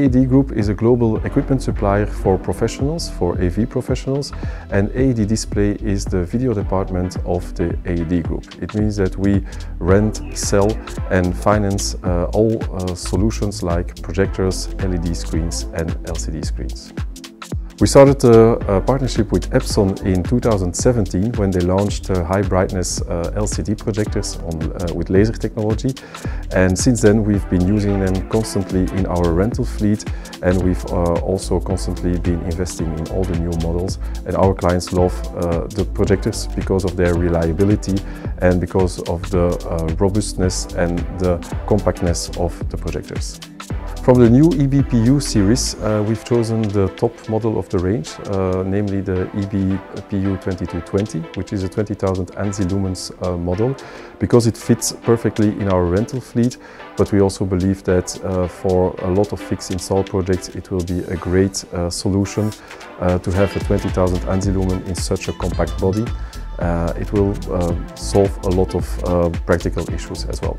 AED Group is a global equipment supplier for professionals, for AV professionals, and AED Display is the video department of the AED Group. It means that we rent, sell and finance all solutions like projectors, LED screens and LCD screens. We started a partnership with Epson in 2017 when they launched high brightness LCD projectors with laser technology, and since then we've been using them constantly in our rental fleet, and we've also constantly been investing in all the new models, and our clients love the projectors because of their reliability and because of the robustness and the compactness of the projectors. From the new EBPU series, we've chosen the top model of the range, namely the EBPU 2220, which is a 20,000 ANSI lumens model, because it fits perfectly in our rental fleet, but we also believe that for a lot of fixed install projects it will be a great solution to have a 20,000 ANSI lumen in such a compact body. It will solve a lot of practical issues as well.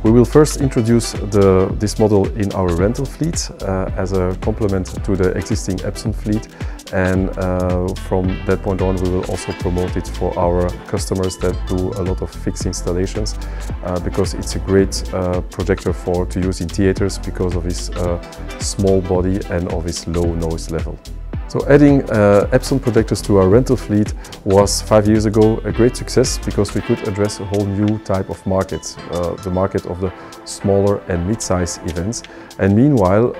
We will first introduce this model in our rental fleet as a complement to the existing Epson fleet, and from that point on we will also promote it for our customers that do a lot of fixed installations, because it's a great projector to use in theaters because of its small body and of its low noise level. So adding Epson projectors to our rental fleet was 5 years ago a great success, because we could address a whole new type of market, the market of the smaller and mid-size events. And meanwhile,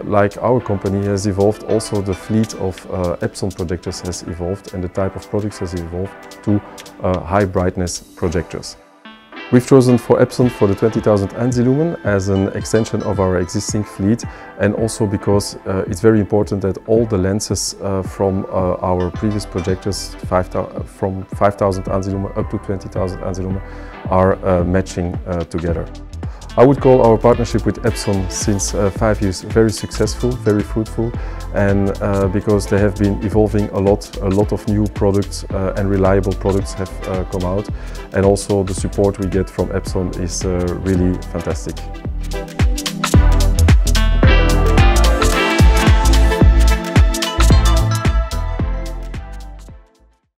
like our company has evolved, also the fleet of Epson projectors has evolved, and the type of products has evolved to high brightness projectors. We've chosen for Epson for the 20,000 ANSI lumen as an extension of our existing fleet, and also because it's very important that all the lenses from our previous projectors, from 5,000 ANSI lumen up to 20,000 ANSI lumen, are matching together. I would call our partnership with Epson since 5 years very successful, very fruitful, and because they have been evolving a lot of new products and reliable products have come out, and also the support we get from Epson is really fantastic.